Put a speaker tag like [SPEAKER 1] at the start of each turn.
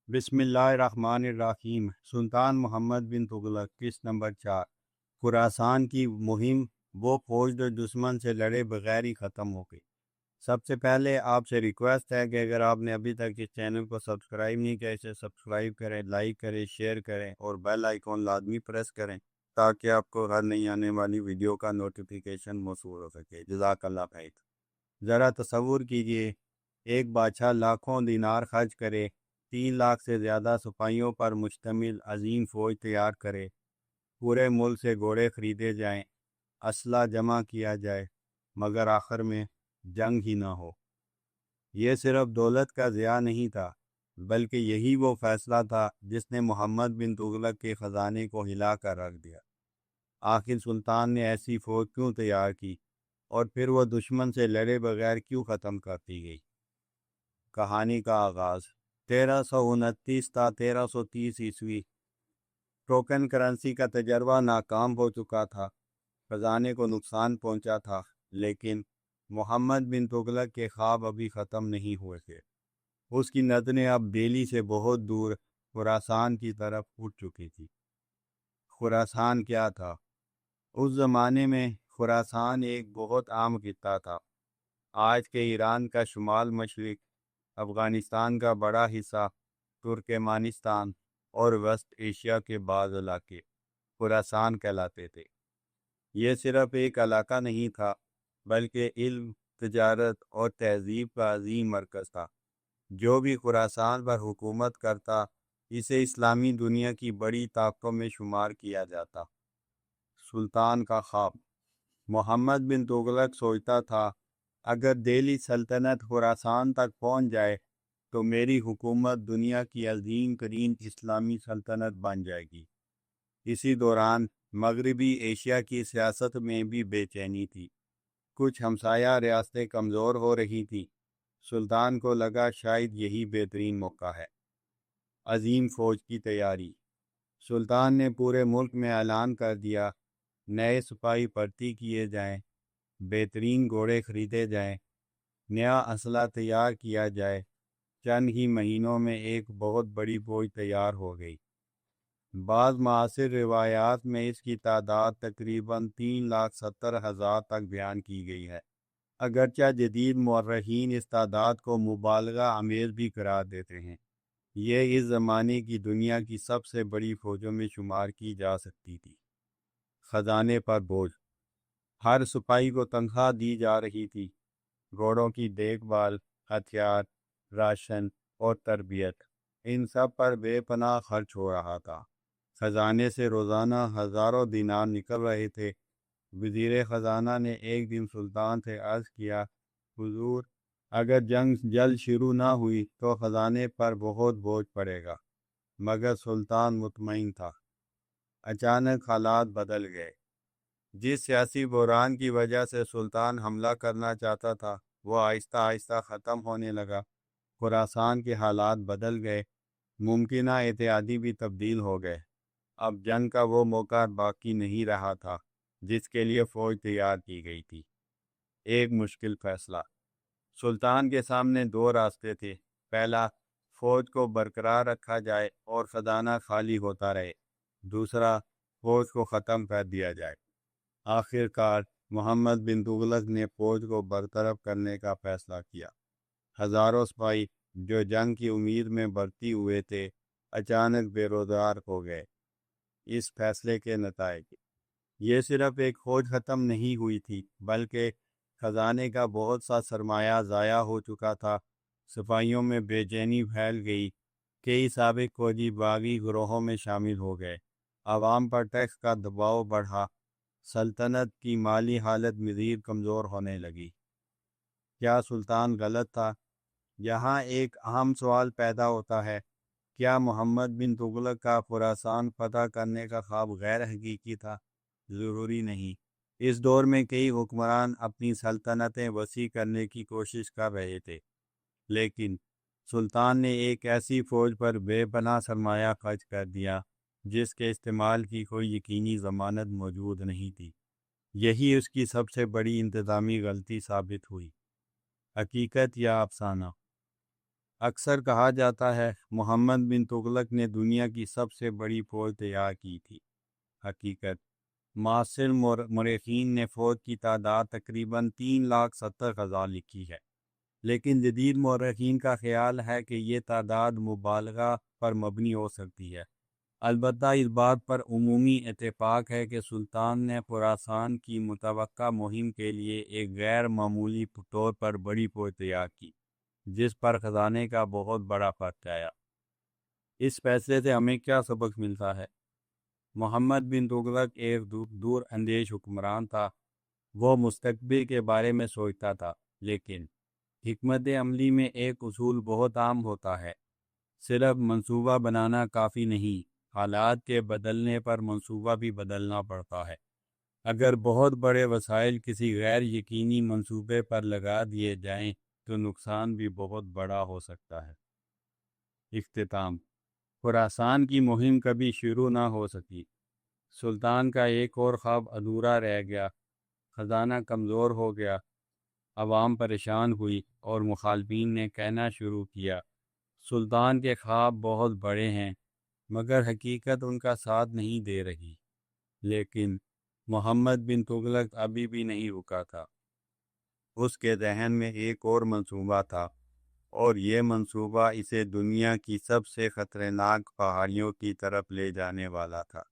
[SPEAKER 1] بسم اللہ الرحمن الرحیم۔ سلطان محمد بن تغلق قسط نمبر 4۔ خراسان کی مہم، وہ فوج جو دشمن سے لڑے بغیر ہی ختم ہو گئی۔ سب سے پہلے آپ سے ریکویسٹ ہے کہ اگر آپ نے ابھی تک اس چینل کو سبسکرائب نہیں کیا، اسے سبسکرائب کریں، لائک کریں، شیئر کریں اور بیل آئیکن لازمی پریس کریں تاکہ آپ کو ہر نئی آنے والی ویڈیو کا نوٹیفیکیشن موصول ہو سکے۔ جزاک اللہ خیر۔ ذرا تصور کیجئے، ایک بادشاہ لاکھوں دینار خرچ کرے، 3 لاکھ سے زیادہ سپاہیوں پر مشتمل عظیم فوج تیار کرے، پورے ملک سے گھوڑے خریدے جائیں، اسلحہ جمع کیا جائے، مگر آخر میں جنگ ہی نہ ہو۔ یہ صرف دولت کا ضیاع نہیں تھا، بلکہ یہی وہ فیصلہ تھا جس نے محمد بن تغلق کے خزانے کو ہلا کر رکھ دیا۔ آخر سلطان نے ایسی فوج کیوں تیار کی، اور پھر وہ دشمن سے لڑے بغیر کیوں ختم کر دی گئی؟ کہانی کا آغاز 1329 تا 1330 عیسوی۔ ٹوکن کرنسی کا تجربہ ناکام ہو چکا تھا، خزانے کو نقصان پہنچا تھا، لیکن محمد بن تغلق کے خواب ابھی ختم نہیں ہوئے تھے۔ اس کی نظریں اب دہلی سے بہت دور خراسان کی طرف اٹھ چکی تھی۔ خراسان کیا تھا؟ اس زمانے میں خراسان ایک بہت عام خطہ تھا۔ آج کے ایران کا شمال مشرق، افغانستان کا بڑا حصہ، ترکمانستان اور وسط ایشیا کے بعض علاقے خراسان کہلاتے تھے۔ یہ صرف ایک علاقہ نہیں تھا، بلکہ علم، تجارت اور تہذیب کا عظیم مرکز تھا۔ جو بھی خراسان پر حکومت کرتا، اسے اسلامی دنیا کی بڑی طاقتوں میں شمار کیا جاتا۔ سلطان کا خواب۔ محمد بن تغلق سوچتا تھا، اگر دہلی سلطنت خراسان تک پہنچ جائے تو میری حکومت دنیا کی عظیم ترین اسلامی سلطنت بن جائے گی۔ اسی دوران مغربی ایشیا کی سیاست میں بھی بے چینی تھی۔ کچھ ہمسایہ ریاستیں کمزور ہو رہی تھیں۔ سلطان کو لگا شاید یہی بہترین موقع ہے۔ عظیم فوج کی تیاری۔ سلطان نے پورے ملک میں اعلان کر دیا، نئے سپاہی بھرتی کیے جائیں، بہترین گھوڑے خریدے جائیں، نیا اسلحہ تیار کیا جائے۔ چند ہی مہینوں میں ایک بہت بڑی فوج تیار ہو گئی۔ بعض معاصر روایات میں اس کی تعداد تقریباً 3,70,000 تک بیان کی گئی ہے، اگرچہ جدید مورخین اس تعداد کو مبالغہ آمیز بھی قرار دیتے ہیں۔ یہ اس زمانے کی دنیا کی سب سے بڑی فوجوں میں شمار کی جا سکتی تھی۔ خزانے پر بوجھ۔ ہر سپاہی کو تنخواہ دی جا رہی تھی۔ گھوڑوں کی دیکھ بھال، ہتھیار، راشن اور تربیت، ان سب پر بے پناہ خرچ ہو رہا تھا۔ خزانے سے روزانہ ہزاروں دینار نکل رہے تھے۔ وزیر خزانہ نے ایک دن سلطان سے عرض کیا، حضور، اگر جنگ جلد شروع نہ ہوئی تو خزانے پر بہت بوجھ پڑے گا۔ مگر سلطان مطمئن تھا۔ اچانک حالات بدل گئے۔ جس سیاسی بحران کی وجہ سے سلطان حملہ کرنا چاہتا تھا، وہ آہستہ آہستہ ختم ہونے لگا۔ خراسان کے حالات بدل گئے۔ ممکنہ اتحادی بھی تبدیل ہو گئے۔ اب جنگ کا وہ موقع باقی نہیں رہا تھا جس کے لیے فوج تیار کی گئی تھی۔ ایک مشکل فیصلہ۔ سلطان کے سامنے دو راستے تھے۔ پہلا، فوج کو برقرار رکھا جائے اور خزانہ خالی ہوتا رہے۔ دوسرا، فوج کو ختم کر دیا جائے۔ آخر کار محمد بن تغلق نے فوج کو برطرف کرنے کا فیصلہ کیا۔ ہزاروں سپاہی جو جنگ کی امید میں بھرتی ہوئے تھے، اچانک بے روزگار ہو گئے۔ اس فیصلے کے نتائج۔ یہ صرف ایک فوج ختم نہیں ہوئی تھی، بلکہ خزانے کا بہت سا سرمایہ ضائع ہو چکا تھا۔ سپاہیوں میں بے چینی پھیل گئی۔ کئی سابق فوجی باغی گروہوں میں شامل ہو گئے۔ عوام پر ٹیکس کا دباؤ بڑھا۔ سلطنت کی مالی حالت مزید کمزور ہونے لگی۔ کیا سلطان غلط تھا؟ یہاں ایک اہم سوال پیدا ہوتا ہے، کیا محمد بن تغلق کا خراسان فتح کرنے کا خواب غیر حقیقی تھا؟ ضروری نہیں۔ اس دور میں کئی حکمران اپنی سلطنتیں وسیع کرنے کی کوشش کر رہے تھے، لیکن سلطان نے ایک ایسی فوج پر بے پناہ سرمایہ خرچ کر دیا جس کے استعمال کی کوئی یقینی ضمانت موجود نہیں تھی۔ یہی اس کی سب سے بڑی انتظامی غلطی ثابت ہوئی۔ حقیقت یا افسانہ؟ اکثر کہا جاتا ہے محمد بن تغلق نے دنیا کی سب سے بڑی فوج تیار کی تھی۔ حقیقت، معاصر مورخین نے فوج کی تعداد تقریباً 3,70,000 لکھی ہے، لیکن جدید مورخین کا خیال ہے کہ یہ تعداد مبالغہ پر مبنی ہو سکتی ہے۔ البتہ اس بات پر عمومی اتفاق ہے کہ سلطان نے خراسان کی متوقع مہم کے لیے ایک غیر معمولی طور پر بڑی فوج تیار کی، جس پر خزانے کا بہت بڑا خرچ آیا۔ اس فیصلے سے ہمیں کیا سبق ملتا ہے؟ محمد بن تغلق ایک دور اندیش حکمران تھا۔ وہ مستقبل کے بارے میں سوچتا تھا، لیکن حکمت عملی میں ایک اصول بہت عام ہوتا ہے: صرف منصوبہ بنانا کافی نہیں، حالات کے بدلنے پر منصوبہ بھی بدلنا پڑتا ہے۔ اگر بہت بڑے وسائل کسی غیر یقینی منصوبے پر لگا دیے جائیں تو نقصان بھی بہت بڑا ہو سکتا ہے۔ اختتام: خراسان کی مہم کبھی شروع نہ ہو سکی۔ سلطان کا ایک اور خواب ادھورا رہ گیا، خزانہ کمزور ہو گیا، عوام پریشان ہوئی اور مخالفین نے کہنا شروع کیا سلطان کے خواب بہت بڑے ہیں مگر حقیقت ان کا ساتھ نہیں دے رہی۔ لیکن محمد بن تغلق ابھی بھی نہیں رکا تھا۔ اس کے ذہن میں ایک اور منصوبہ تھا، اور یہ منصوبہ اسے دنیا کی سب سے خطرناک پہاڑیوں کی طرف لے جانے والا تھا۔